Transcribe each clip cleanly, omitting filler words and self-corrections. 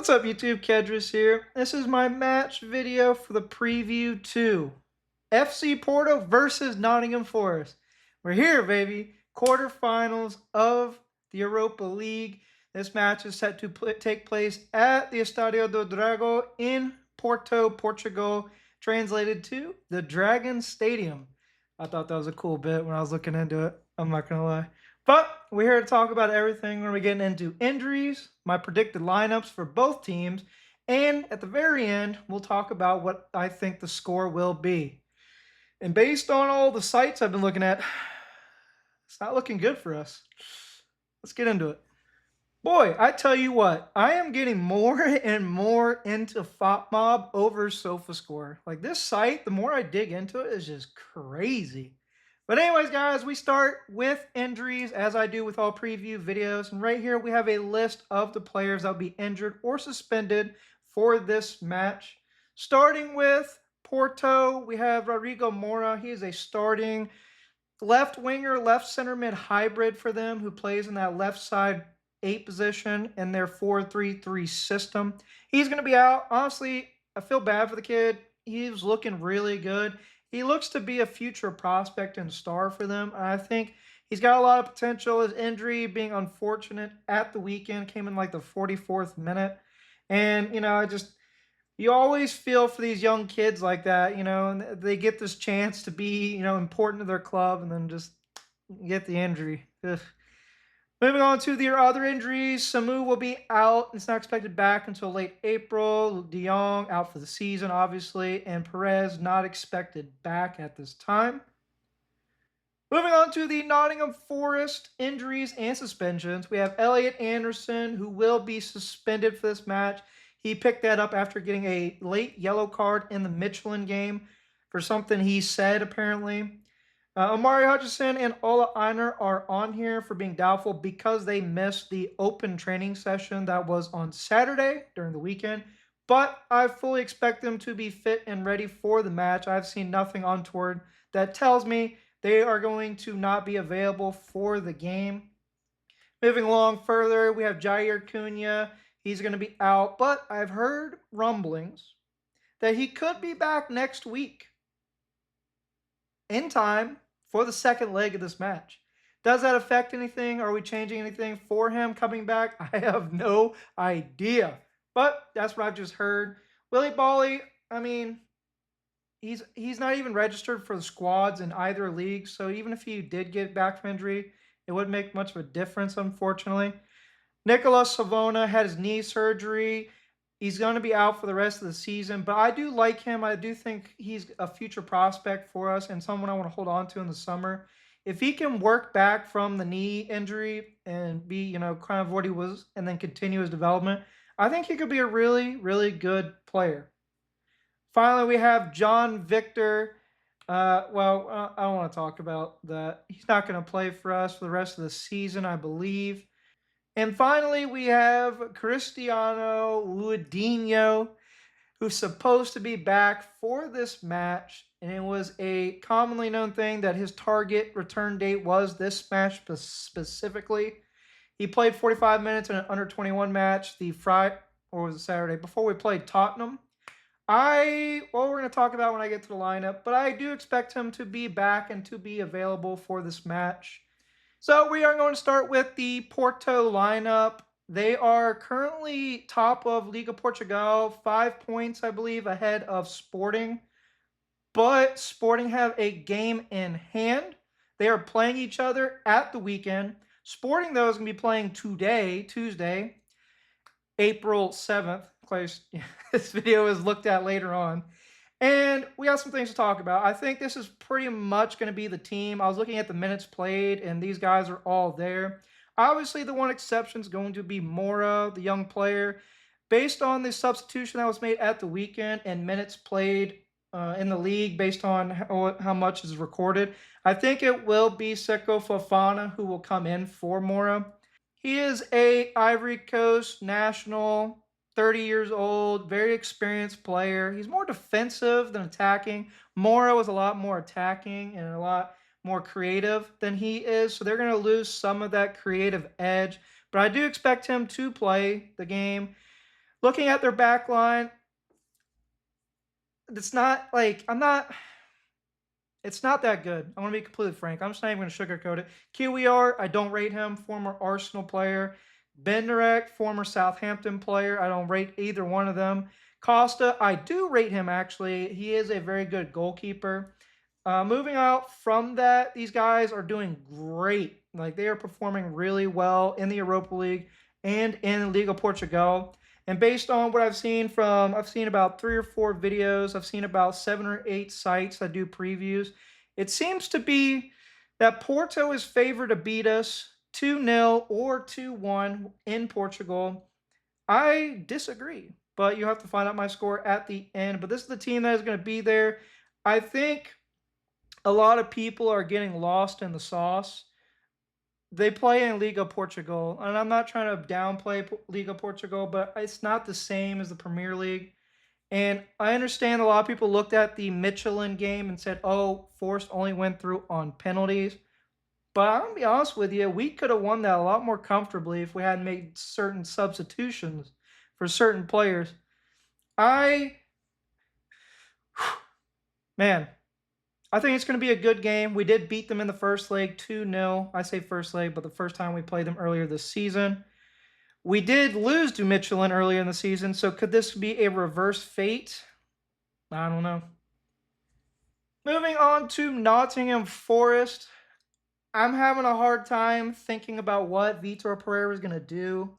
What's up, YouTube? Kedris here. This is my match video for the preview to FC Porto versus Nottingham Forest. We're here, baby. Quarterfinals of the Europa League. This match is set to take place at the Estadio do Dragão in Porto, Portugal, translated to the Dragon Stadium. I thought that was a cool bit when I was looking into it. I'm not going to lie. But we're here to talk about everything. We're going to be getting into injuries, my predicted lineups for both teams, and at the very end, we'll talk about what I think the score will be. And based on all the sites I've been looking at, it's not looking good for us. Let's get into it. Boy, I tell you what, I am getting more and more into FOPMob over SofaScore. Like, this site, the more I dig into it, is just crazy. But anyways, guys, we start with injuries, as I do with all preview videos. And right here, we have a list of the players that will be injured or suspended for this match. Starting with Porto, we have Rodrigo Moura. He is a starting left winger, left center mid hybrid for them, who plays in that left side 8 position in their 4-3-3 system. He's going to be out. Honestly, I feel bad for the kid. He's looking really good. He looks to be a future prospect and star for them. I think he's got a lot of potential. His injury being unfortunate at the weekend came in like the 44th minute. And, you always feel for these young kids like that, and they get this chance to be, important to their club and then just get the injury. Ugh. Moving on to their other injuries, Samu will be out. It's not expected back until late April. De Jong out for the season, obviously, and Perez not expected back at this time. Moving on to the Nottingham Forest injuries and suspensions, we have Elliot Anderson, who will be suspended for this match. He picked that up after getting a late yellow card in the Michelin game for something he said, apparently. Omari Hutchinson and Ola Einer are on here for being doubtful because they missed the open training session that was on Saturday during the weekend. But I fully expect them to be fit and ready for the match. I've seen nothing untoward that tells me they are going to not be available for the game. Moving along further, we have Jair Cunha. He's going to be out, but I've heard rumblings that he could be back next week in time for the second leg of this match. Does that affect anything? Are we changing anything for him coming back? I have no idea. But that's what I've just heard. Willie Bolly, he's not even registered for the squads in either league. So even if he did get back from injury, it wouldn't make much of a difference, unfortunately. Nicolas Savona had his knee surgery. He's going to be out for the rest of the season, but I do like him. I do think he's a future prospect for us and someone I want to hold on to in the summer. If he can work back from the knee injury and be, kind of what he was and then continue his development, I think he could be a really, really good player. Finally, we have John Victor. I don't want to talk about that. He's not going to play for us for the rest of the season, I believe. And finally, we have Cristiano Ludinho, who's supposed to be back for this match. And it was a commonly known thing that his target return date was this match specifically. He played 45 minutes in an under-21 match the Friday, or was it Saturday, before we played Tottenham. We're going to talk about when I get to the lineup, but I do expect him to be back and to be available for this match. So we are going to start with the Porto lineup. They are currently top of Liga Portugal, 5 points, I believe, ahead of Sporting. But Sporting have a game in hand. They are playing each other at the weekend. Sporting, though, is going to be playing today, Tuesday, April 7th. This video is looked at later on. And we got some things to talk about. I think this is pretty much going to be the team. I was looking at the minutes played, and these guys are all there. Obviously, the one exception is going to be Moura, the young player. Based on the substitution that was made at the weekend and minutes played in the league based on how much is recorded, I think it will be Seko Fofana who will come in for Moura. He is a Ivory Coast national, 30 years old, very experienced player. He's more defensive than attacking. Moura was a lot more attacking and a lot more creative than he is, so they're going to lose some of that creative edge. But I do expect him to play the game. Looking at their back line, it's not like it's not that good. I'm going to be completely frank. I'm just not even going to sugarcoat it. QER, I don't rate him. Former Arsenal player. Benderek, former Southampton player. I don't rate either one of them. Costa, I do rate him actually. He is a very good goalkeeper. Moving out from that, these guys are doing great. Like they are performing really well in the Europa League and in Liga Portugal. And based on what I've seen about 3 or 4 videos, I've seen about 7 or 8 sites that do previews. It seems to be that Porto is favored to beat us 2-0 or 2-1 in Portugal. I disagree, but you have to find out my score at the end. But this is the team that is going to be there. I think a lot of people are getting lost in the sauce. They play in Liga Portugal, and I'm not trying to downplay Liga Portugal, but it's not the same as the Premier League. And I understand a lot of people looked at the Michelin game and said, oh, Forest only went through on penalties. But I'm going to be honest with you, we could have won that a lot more comfortably if we hadn't made certain substitutions for certain players. Man, I think it's going to be a good game. We did beat them in the first leg 2-0. I say first leg, but the first time we played them earlier this season. We did lose to Michelin earlier in the season, so could this be a reverse fate? I don't know. Moving on to Nottingham Forest. I'm having a hard time thinking about what Vitor Pereira is going to do.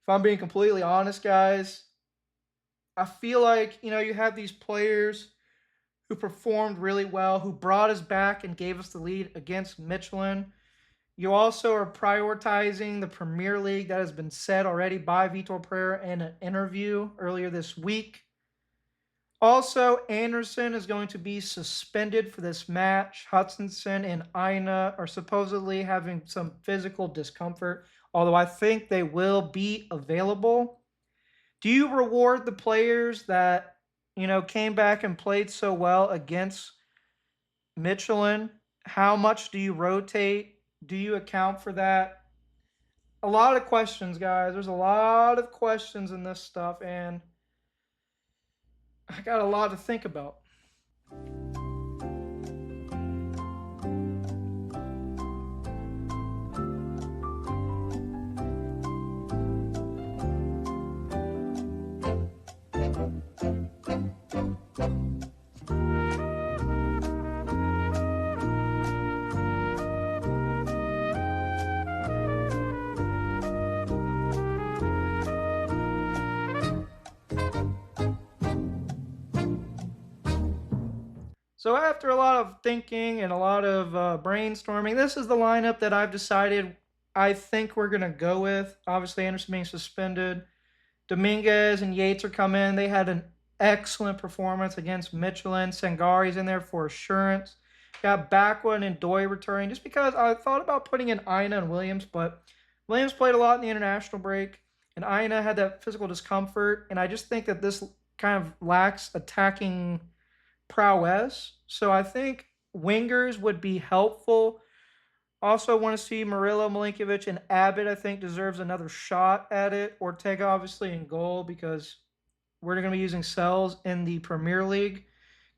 If I'm being completely honest, guys, I feel like, you have these players who performed really well, who brought us back and gave us the lead against Michelin. You also are prioritizing the Premier League that has been said already by Vitor Pereira in an interview earlier this week. Also, Anderson is going to be suspended for this match. Hutchinson and Aina are supposedly having some physical discomfort, although I think they will be available. Do you reward the players that came back and played so well against Michelin? How much do you rotate? Do you account for that? A lot of questions, guys. There's a lot of questions in this stuff, and I got a lot to think about. So after a lot of thinking and a lot of brainstorming, this is the lineup that I've decided I think we're going to go with. Obviously, Anderson being suspended. Dominguez and Yates are coming in. They had an excellent performance against Michelin. Sangari's in there for assurance. Got Backward and Doi returning just because I thought about putting in Aina and Williams, but Williams played a lot in the international break, and Aina had that physical discomfort, and I just think that this kind of lacks attacking prowess. So I think wingers would be helpful. Also want to see Murillo, Milinkovic, and Abbott, I think, deserves another shot at it. Ortega, obviously, in goal because we're going to be using Sells in the Premier League.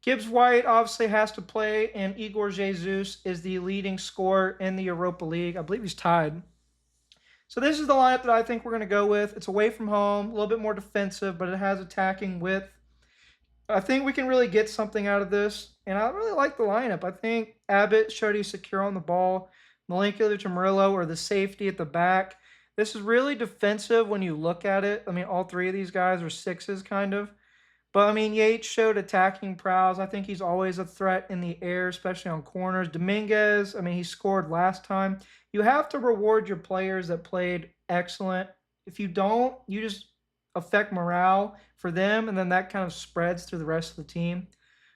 Gibbs White obviously has to play, and Igor Jesus is the leading scorer in the Europa League. I believe he's tied. So this is the lineup that I think we're going to go with. It's away from home, a little bit more defensive, but it has attacking width. I think we can really get something out of this, and I really like the lineup. I think Abbott showed he's secure on the ball. Milinkovic and Murillo are the safety at the back. This is really defensive when you look at it. I mean, all three of these guys are sixes, kind of. But, I mean, Yates showed attacking prowess. I think he's always a threat in the air, especially on corners. Dominguez, I mean, he scored last time. You have to reward your players that played excellent. If you don't, you just affect morale for them, and then that kind of spreads through the rest of the team.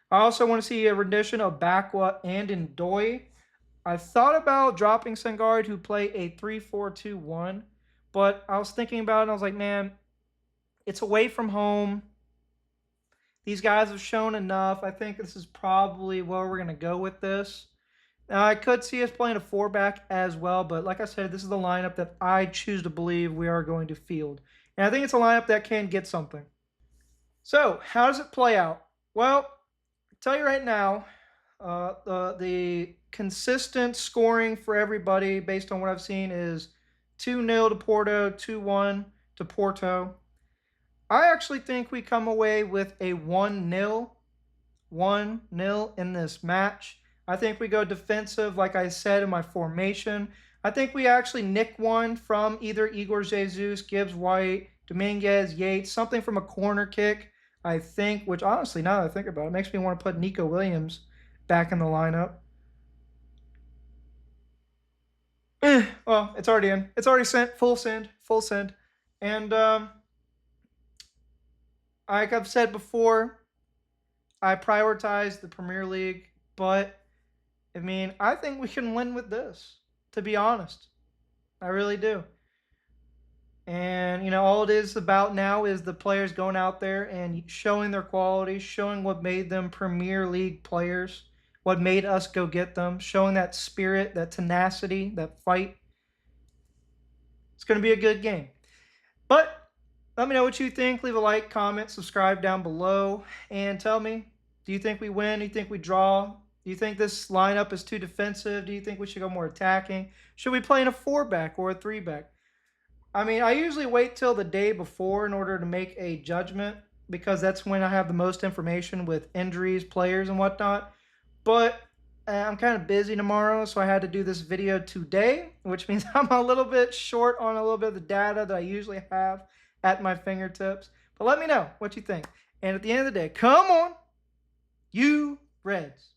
I also want to see a rendition of Bakwa and Ndoye. I thought about dropping Sangari to play a 3-4-2-1, but I was thinking about it, and I was like, man, it's away from home. These guys have shown enough. I think this is probably where we're going to go with this. Now, I could see us playing a 4-back as well, but like I said, this is the lineup that I choose to believe we are going to field. And I think it's a lineup that can get something. So, how does it play out? Well, I'll tell you right now, the consistent scoring for everybody based on what I've seen is 2-0 to Porto, 2-1 to Porto. I actually think we come away with a 1-0 in this match. I think we go defensive, like I said in my formation. I think we actually nick one from either Igor Jesus, Gibbs White, Dominguez, Yates, something from a corner kick, I think, which honestly, now that I think about it, makes me want to put Nico Williams back in the lineup. Well, it's already in. It's already sent. Full send. Full send. And like I've said before, I prioritize the Premier League, but I mean, I think we can win with this, to be honest. I really do. And, all it is about now is the players going out there and showing their quality, showing what made them Premier League players, what made us go get them, showing that spirit, that tenacity, that fight. It's going to be a good game. But let me know what you think. Leave a like, comment, subscribe down below, and tell me, do you think we win? Do you think we draw? Do you think this lineup is too defensive? Do you think we should go more attacking? Should we play in a 4-back or a 3-back? I mean, I usually wait till the day before in order to make a judgment because that's when I have the most information with injuries, players, and whatnot. But I'm kind of busy tomorrow, so I had to do this video today, which means I'm a little bit short on a little bit of the data that I usually have at my fingertips. But let me know what you think. And at the end of the day, come on, you Reds.